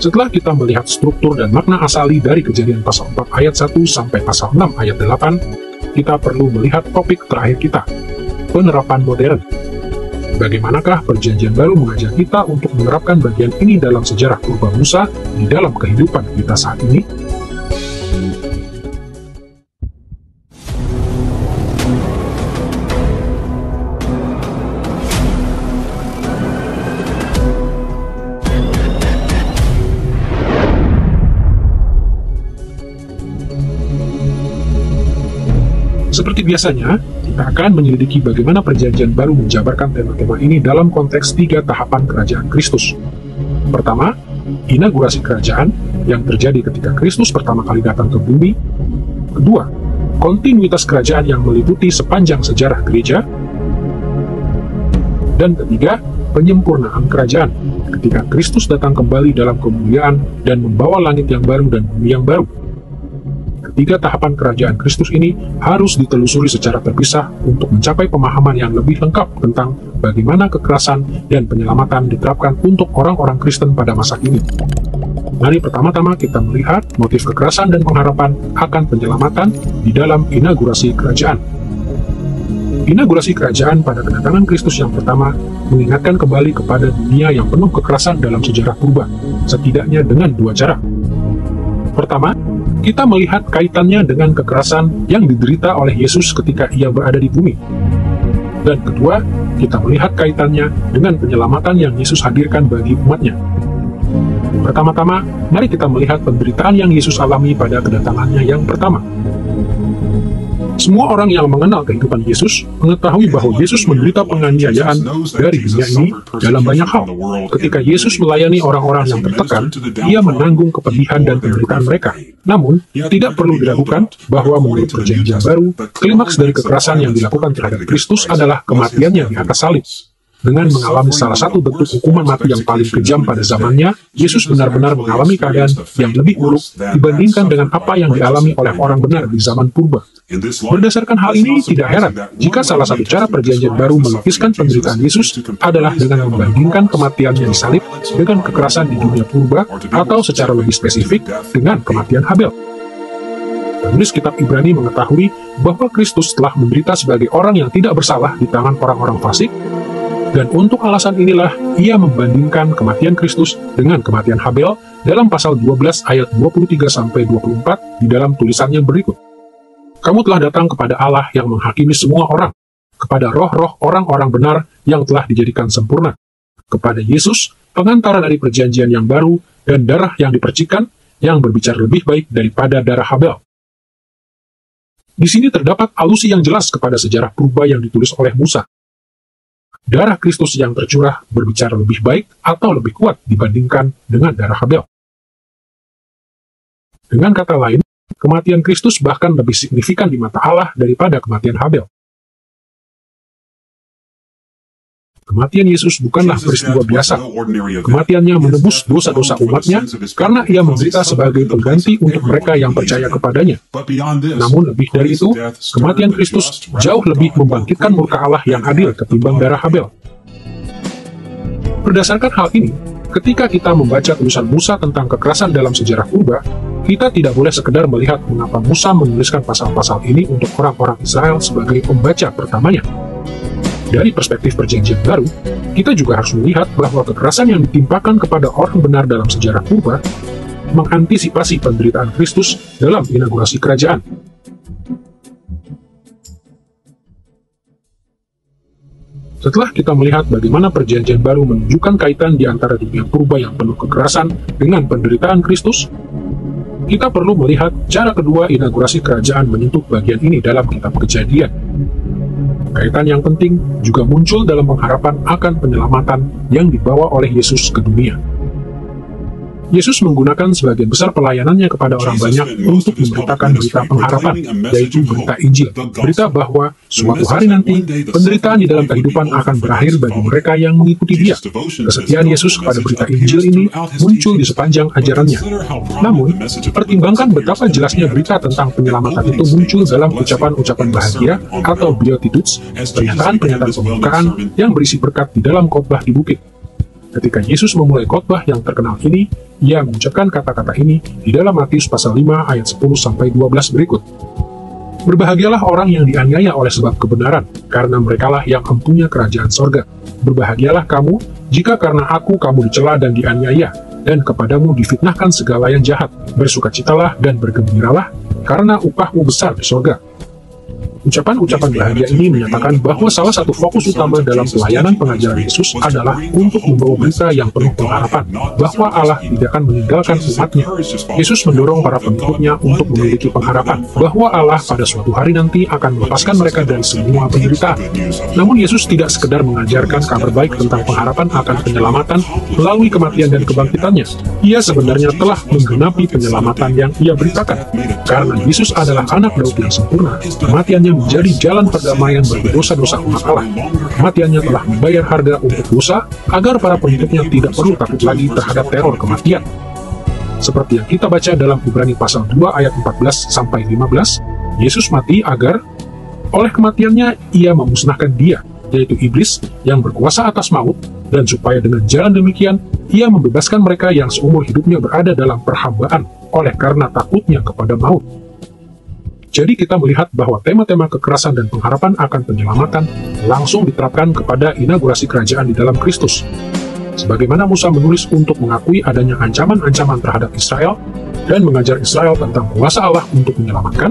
Setelah kita melihat struktur dan makna asali dari Kejadian pasal 4 ayat 1 sampai pasal 6 ayat 8, kita perlu melihat topik terakhir kita, penerapan modern. Bagaimanakah Perjanjian Baru mengajak kita untuk menerapkan bagian ini dalam sejarah purba Musa di dalam kehidupan kita saat ini? Seperti biasanya, kita akan menyelidiki bagaimana Perjanjian Baru menjabarkan tema-tema ini dalam konteks 3 tahapan kerajaan Kristus. Pertama, inaugurasi kerajaan yang terjadi ketika Kristus pertama kali datang ke bumi. Kedua, kontinuitas kerajaan yang meliputi sepanjang sejarah gereja. Dan ketiga, penyempurnaan kerajaan ketika Kristus datang kembali dalam kemuliaan dan membawa langit yang baru dan bumi yang baru. Ketiga tahapan kerajaan Kristus ini harus ditelusuri secara terpisah untuk mencapai pemahaman yang lebih lengkap tentang bagaimana kekerasan dan penyelamatan diterapkan untuk orang-orang Kristen pada masa kini. Mari pertama-tama kita melihat motif kekerasan dan pengharapan akan penyelamatan di dalam inaugurasi kerajaan. Inaugurasi kerajaan pada kedatangan Kristus yang pertama mengingatkan kembali kepada dunia yang penuh kekerasan dalam sejarah purba, setidaknya dengan 2 cara. Pertama, kita melihat kaitannya dengan kekerasan yang diderita oleh Yesus ketika ia berada di bumi. Dan kedua, kita melihat kaitannya dengan penyelamatan yang Yesus hadirkan bagi umatnya. Pertama-tama, mari kita melihat penderitaan yang Yesus alami pada kedatangannya yang pertama. Semua orang yang mengenal kehidupan Yesus mengetahui bahwa Yesus menderita penganiayaan dari dunia ini dalam banyak hal. Ketika Yesus melayani orang-orang yang tertekan, ia menanggung kepedihan dan penderitaan mereka. Namun, tidak perlu diragukan bahwa menurut Perjanjian Baru, klimaks dari kekerasan yang dilakukan terhadap Kristus adalah kematiannya di atas salib. Dengan mengalami salah satu bentuk hukuman mati yang paling kejam pada zamannya, Yesus benar-benar mengalami keadaan yang lebih buruk dibandingkan dengan apa yang dialami oleh orang benar di zaman purba. Berdasarkan hal ini, tidak heran jika salah satu cara Perjanjian Baru melukiskan penderitaan Yesus adalah dengan membandingkan kematiannya di salib dengan kekerasan di dunia purba, atau secara lebih spesifik, dengan kematian Habel. Penulis kitab Ibrani mengetahui bahwa Kristus telah menderita sebagai orang yang tidak bersalah di tangan orang-orang fasik, dan untuk alasan inilah ia membandingkan kematian Kristus dengan kematian Habel dalam pasal 12 ayat 23-24 di dalam tulisannya berikut. Kamu telah datang kepada Allah yang menghakimi semua orang, kepada roh-roh orang-orang benar yang telah dijadikan sempurna, kepada Yesus, pengantara dari perjanjian yang baru, dan darah yang dipercikan, yang berbicara lebih baik daripada darah Habel. Di sini terdapat alusi yang jelas kepada sejarah purba yang ditulis oleh Musa. Darah Kristus yang tercurah berbicara lebih baik atau lebih kuat dibandingkan dengan darah Habel. Dengan kata lain, kematian Kristus bahkan lebih signifikan di mata Allah daripada kematian Habel. Kematian Yesus bukanlah peristiwa biasa. Kematiannya menebus dosa-dosa umatnya karena ia menderita sebagai pengganti untuk mereka yang percaya kepadanya. Namun lebih dari itu, kematian Kristus jauh lebih membangkitkan murka Allah yang adil ketimbang darah Habel. Berdasarkan hal ini, ketika kita membaca tulisan Musa tentang kekerasan dalam sejarah purba, kita tidak boleh sekedar melihat mengapa Musa menuliskan pasal-pasal ini untuk orang-orang Israel sebagai pembaca pertamanya. Dari perspektif Perjanjian Baru, kita juga harus melihat bahwa kekerasan yang ditimpakan kepada orang benar dalam sejarah purba mengantisipasi penderitaan Kristus dalam inaugurasi kerajaan. Setelah kita melihat bagaimana Perjanjian Baru menunjukkan kaitan di antara dunia purba yang penuh kekerasan dengan penderitaan Kristus, kita perlu melihat cara kedua inaugurasi kerajaan menyentuh bagian ini dalam kitab Kejadian. Kaitan yang penting juga muncul dalam pengharapan akan penyelamatan yang dibawa oleh Yesus ke dunia. Yesus menggunakan sebagian besar pelayanannya kepada orang banyak untuk memberitakan berita pengharapan, yaitu berita Injil, berita bahwa suatu hari nanti penderitaan di dalam kehidupan akan berakhir bagi mereka yang mengikuti Dia. Kesetiaan Yesus kepada berita Injil ini muncul di sepanjang ajarannya. Namun, pertimbangkan betapa jelasnya berita tentang penyelamatan itu muncul dalam ucapan-ucapan bahagia atau beatitudes, pernyataan-pernyataan pembukaan yang berisi berkat di dalam khotbah di bukit. Ketika Yesus memulai khotbah yang terkenal ini, ia mengucapkan kata-kata ini di dalam Matius pasal 5 ayat 10-12 berikut. Berbahagialah orang yang dianiaya oleh sebab kebenaran, karena merekalah yang empunya kerajaan sorga. Berbahagialah kamu, jika karena aku kamu dicela dan dianiaya, dan kepadamu difitnahkan segala yang jahat. Bersukacitalah dan bergembiralah, karena upahmu besar di sorga. Ucapan-ucapan bahagia ini menyatakan bahwa salah satu fokus utama dalam pelayanan pengajaran Yesus adalah untuk membawa berita yang penuh pengharapan bahwa Allah tidak akan meninggalkan umatnya. Yesus mendorong para pengikutnya untuk memiliki pengharapan bahwa Allah pada suatu hari nanti akan melepaskan mereka dari semua penderitaan. Namun Yesus tidak sekedar mengajarkan kabar baik tentang pengharapan akan penyelamatan melalui kematian dan kebangkitannya. Ia sebenarnya telah menggenapi penyelamatan yang ia beritakan. Karena Yesus adalah anak Daud yang sempurna, kematiannya menjadi jalan perdamaian bagi dosa-dosa umat Allah. Kematiannya telah membayar harga untuk dosa, agar para pengikutnya tidak perlu takut lagi terhadap teror kematian. Seperti yang kita baca dalam Ibrani pasal 2 ayat 14-15, Yesus mati agar oleh kematiannya ia memusnahkan dia, yaitu iblis yang berkuasa atas maut, dan supaya dengan jalan demikian ia membebaskan mereka yang seumur hidupnya berada dalam perhambaan oleh karena takutnya kepada maut. Jadi kita melihat bahwa tema-tema kekerasan dan pengharapan akan penyelamatan langsung diterapkan kepada inaugurasi kerajaan di dalam Kristus. Sebagaimana Musa menulis untuk mengakui adanya ancaman-ancaman terhadap Israel dan mengajar Israel tentang kuasa Allah untuk menyelamatkan,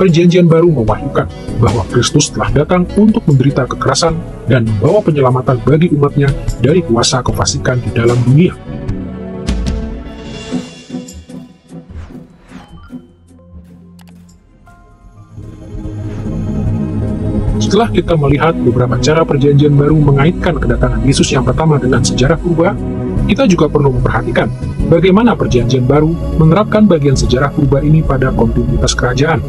Perjanjian Baru mewahyukan bahwa Kristus telah datang untuk menderita kekerasan dan membawa penyelamatan bagi umatnya dari kuasa kefasikan di dalam dunia. Setelah kita melihat beberapa cara Perjanjian Baru mengaitkan kedatangan Yesus yang pertama dengan sejarah purba, kita juga perlu memperhatikan bagaimana Perjanjian Baru menerapkan bagian sejarah purba ini pada kontinuitas kerajaan,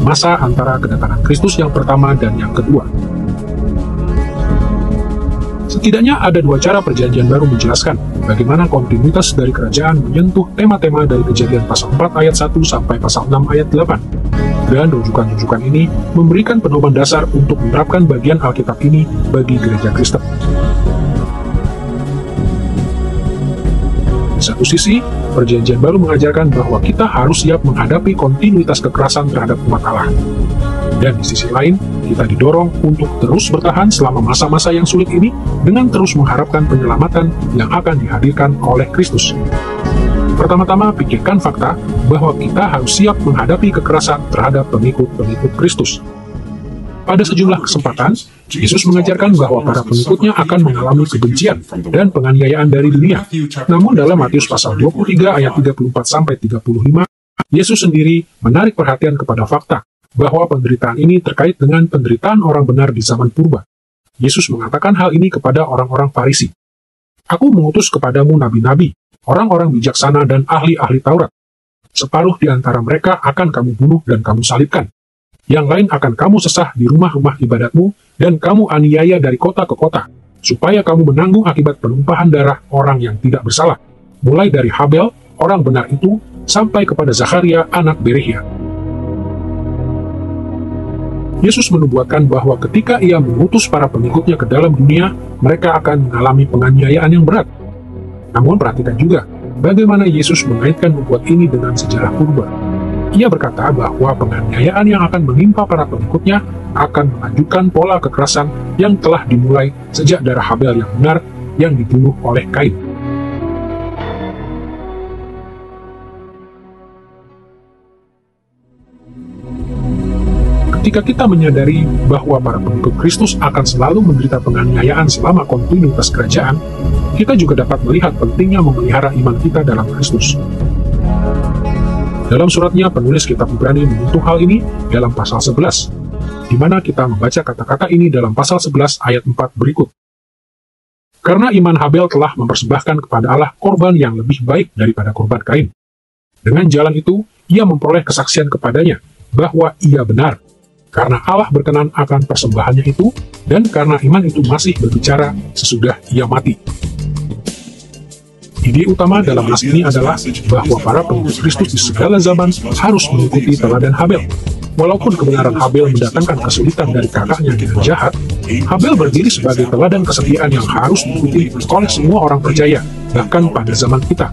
masa antara kedatangan Kristus yang pertama dan yang kedua. Setidaknya ada dua cara Perjanjian Baru menjelaskan bagaimana kontinuitas dari kerajaan menyentuh tema-tema dari Kejadian pasal 4 ayat 1 sampai pasal 6 ayat 8. Dan rujukan-rujukan ini memberikan pedoman dasar untuk menerapkan bagian Alkitab ini bagi gereja Kristen. Di satu sisi, Perjanjian Baru mengajarkan bahwa kita harus siap menghadapi kontinuitas kekerasan terhadap umat Allah. Dan di sisi lain, kita didorong untuk terus bertahan selama masa-masa yang sulit ini dengan terus mengharapkan penyelamatan yang akan dihadirkan oleh Kristus. Pertama-tama, pikirkan fakta bahwa kita harus siap menghadapi kekerasan terhadap pengikut-pengikut Kristus. Pada sejumlah kesempatan, Yesus mengajarkan bahwa para pengikutnya akan mengalami kebencian dan penganiayaan dari dunia. Namun dalam Matius pasal 23 ayat 34-35, Yesus sendiri menarik perhatian kepada fakta bahwa penderitaan ini terkait dengan penderitaan orang benar di zaman purba. Yesus mengatakan hal ini kepada orang-orang Farisi. Aku mengutus kepadamu nabi-nabi, orang-orang bijaksana dan ahli-ahli Taurat. Separuh di antara mereka akan kamu bunuh dan kamu salibkan. Yang lain akan kamu sesah di rumah-rumah ibadatmu dan kamu aniaya dari kota ke kota, supaya kamu menanggung akibat penumpahan darah orang yang tidak bersalah, mulai dari Habel, orang benar itu, sampai kepada Zakharia, anak Berehia. Yesus menubuatkan bahwa ketika ia mengutus para pengikutnya ke dalam dunia, mereka akan mengalami penganiayaan yang berat. Namun perhatikan juga, bagaimana Yesus mengaitkan nubuat ini dengan sejarah purba. Ia berkata bahwa penganiayaan yang akan menimpa para pengikutnya akan melanjutkan pola kekerasan yang telah dimulai sejak darah Habel yang benar yang dibunuh oleh Kain. Ketika kita menyadari bahwa para pengikut Kristus akan selalu menderita penganiayaan selama kontinuitas kerajaan, kita juga dapat melihat pentingnya memelihara iman kita dalam Kristus. Dalam suratnya, penulis kitab Ibrani menyentuh hal ini dalam pasal 11, di mana kita membaca kata-kata ini dalam pasal 11 ayat 4 berikut. Karena iman Habel telah mempersembahkan kepada Allah korban yang lebih baik daripada korban Kain. Dengan jalan itu, ia memperoleh kesaksian kepadanya bahwa ia benar, karena Allah berkenan akan persembahannya itu, dan karena iman itu masih berbicara sesudah ia mati. Ide utama dalam nas ini adalah bahwa para pengikut Kristus di segala zaman harus mengikuti teladan Habel. Walaupun kebenaran Habel mendatangkan kesulitan dari kakaknya yang jahat, Habel berdiri sebagai teladan kesetiaan yang harus diikuti oleh semua orang percaya, bahkan pada zaman kita.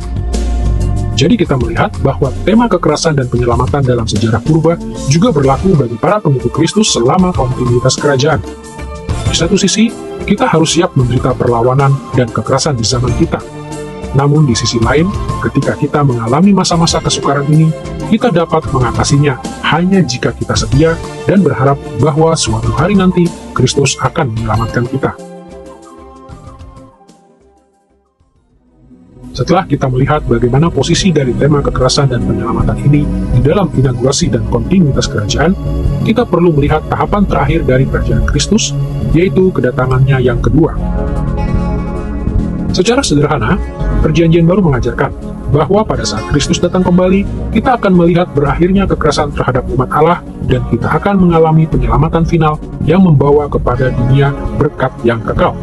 Jadi kita melihat bahwa tema kekerasan dan penyelamatan dalam sejarah purba juga berlaku bagi para pengikut Kristus selama kontinuitas kerajaan. Di satu sisi, kita harus siap menderita perlawanan dan kekerasan di zaman kita. Namun di sisi lain, ketika kita mengalami masa-masa kesukaran ini, kita dapat mengatasinya hanya jika kita setia dan berharap bahwa suatu hari nanti Kristus akan menyelamatkan kita. Setelah kita melihat bagaimana posisi dari tema kekerasan dan penyelamatan ini di dalam inaugurasi dan kontinuitas kerajaan, kita perlu melihat tahapan terakhir dari kerajaan Kristus, yaitu kedatangannya yang kedua. Secara sederhana, Perjanjian Baru mengajarkan bahwa pada saat Kristus datang kembali, kita akan melihat berakhirnya kekerasan terhadap umat Allah dan kita akan mengalami penyelamatan final yang membawa kepada dunia berkat yang kekal.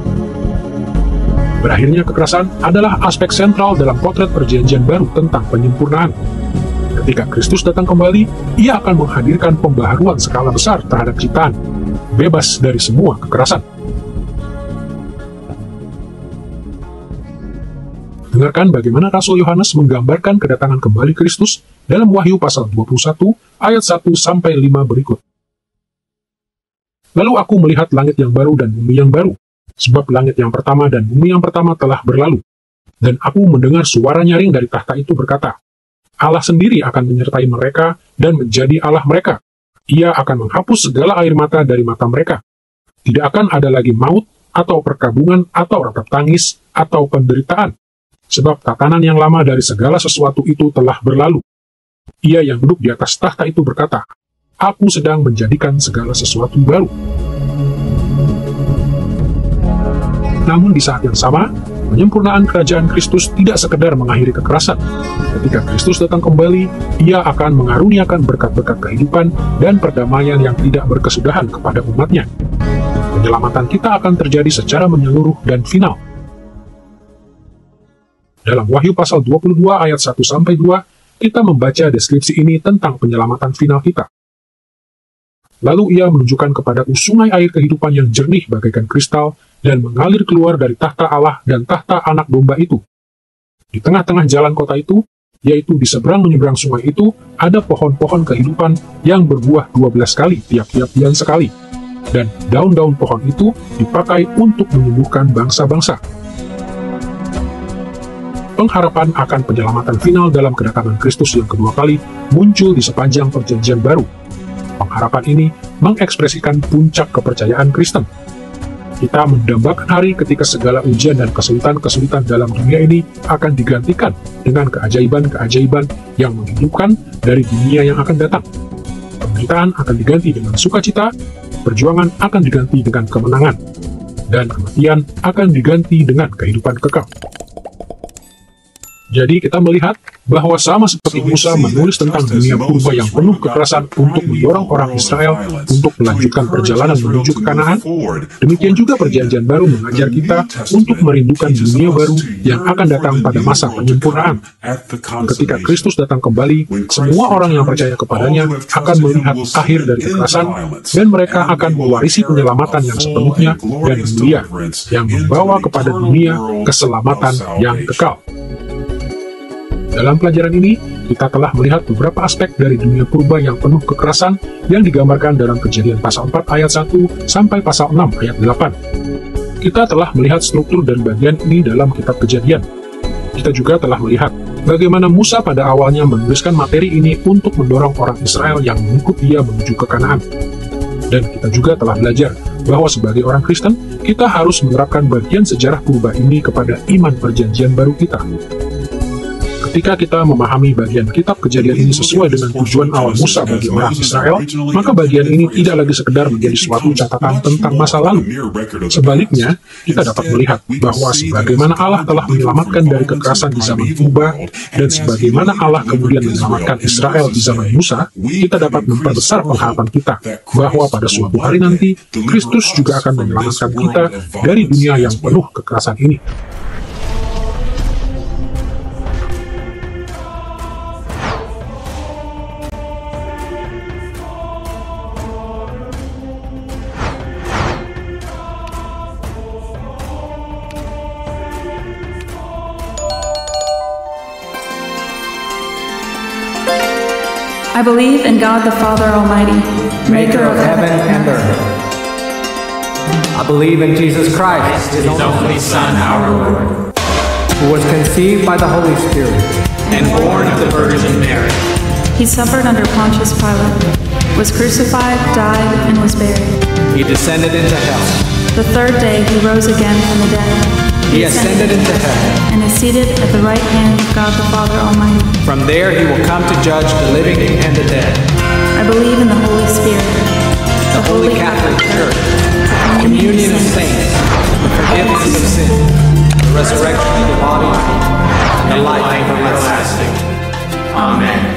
Berakhirnya kekerasan adalah aspek sentral dalam potret Perjanjian Baru tentang penyempurnaan. Ketika Kristus datang kembali, Ia akan menghadirkan pembaharuan skala besar terhadap ciptaan, bebas dari semua kekerasan. Dengarkan bagaimana Rasul Yohanes menggambarkan kedatangan kembali Kristus dalam Wahyu pasal 21 ayat 1-5 berikut. Lalu aku melihat langit yang baru dan bumi yang baru, sebab langit yang pertama dan bumi yang pertama telah berlalu. Dan aku mendengar suara nyaring dari tahta itu berkata, Allah sendiri akan menyertai mereka dan menjadi Allah mereka. Ia akan menghapus segala air mata dari mata mereka. Tidak akan ada lagi maut, atau perkabungan, atau ratap tangis, atau penderitaan. Sebab tatanan yang lama dari segala sesuatu itu telah berlalu. Ia yang duduk di atas tahta itu berkata, Aku sedang menjadikan segala sesuatu baru. Namun di saat yang sama, penyempurnaan kerajaan Kristus tidak sekedar mengakhiri kekerasan. Ketika Kristus datang kembali, Ia akan mengaruniakan berkat-berkat kehidupan dan perdamaian yang tidak berkesudahan kepada umatnya. Penyelamatan kita akan terjadi secara menyeluruh dan final. Dalam Wahyu pasal 22 ayat 1-2, kita membaca deskripsi ini tentang penyelamatan final kita. Lalu Ia menunjukkan kepadaku sungai air kehidupan yang jernih bagaikan kristal dan mengalir keluar dari tahta Allah dan tahta anak domba itu. Di tengah-tengah jalan kota itu, yaitu di seberang menyeberang sungai itu, ada pohon-pohon kehidupan yang berbuah 12 kali tiap-tiap bulan sekali. Dan daun-daun pohon itu dipakai untuk menyembuhkan bangsa-bangsa. Pengharapan akan penyelamatan final dalam kedatangan Kristus yang kedua kali muncul di sepanjang Perjanjian Baru. Pengharapan ini mengekspresikan puncak kepercayaan Kristen. Kita mendambakan hari ketika segala ujian dan kesulitan-kesulitan dalam dunia ini akan digantikan dengan keajaiban-keajaiban yang menghidupkan dari dunia yang akan datang. Penderitaan akan diganti dengan sukacita, perjuangan akan diganti dengan kemenangan, dan kematian akan diganti dengan kehidupan kekal. Jadi kita melihat bahwa sama seperti Musa menulis tentang dunia purba yang penuh kekerasan untuk mendorong orang Israel untuk melanjutkan perjalanan menuju ke Kanaan, demikian juga Perjanjian Baru mengajar kita untuk merindukan dunia baru yang akan datang pada masa penyempurnaan. Ketika Kristus datang kembali, semua orang yang percaya kepadanya akan melihat akhir dari kekerasan, dan mereka akan mewarisi penyelamatan yang sepenuhnya dan mulia, yang membawa kepada dunia keselamatan yang kekal. Dalam pelajaran ini, kita telah melihat beberapa aspek dari dunia purba yang penuh kekerasan yang digambarkan dalam Kejadian pasal 4 ayat 1 sampai pasal 6 ayat 8. Kita telah melihat struktur dan bagian ini dalam kitab Kejadian. Kita juga telah melihat bagaimana Musa pada awalnya menuliskan materi ini untuk mendorong orang Israel yang mengikut dia menuju ke Kanaan. Dan kita juga telah belajar bahwa sebagai orang Kristen, kita harus menerapkan bagian sejarah purba ini kepada iman Perjanjian Baru kita. Ketika kita memahami bagian kitab Kejadian ini sesuai dengan tujuan awal Musa bagi orang Israel, maka bagian ini tidak lagi sekedar menjadi suatu catatan tentang masa lalu. Sebaliknya, kita dapat melihat bahwa sebagaimana Allah telah menyelamatkan dari kekerasan di zaman purba, dan sebagaimana Allah kemudian menyelamatkan Israel di zaman Musa, kita dapat memperbesar pengharapan kita bahwa pada suatu hari nanti, Kristus juga akan menyelamatkan kita dari dunia yang penuh kekerasan ini. I believe in God the Father Almighty, maker of heaven and earth. I believe in Jesus Christ, His only Son, our Lord, who was conceived by the Holy Spirit and born of the Virgin Mary. He suffered under Pontius Pilate, was crucified, died, and was buried. He descended into hell. The third day he rose again from the dead. He ascended into heaven and is seated at the right hand of God the Father Almighty. From there he will come to judge the living and the dead. I believe in the Holy Spirit, the Holy Catholic Church, the communion of saints, the forgiveness of sins, the resurrection of the body, and the life everlasting. Amen.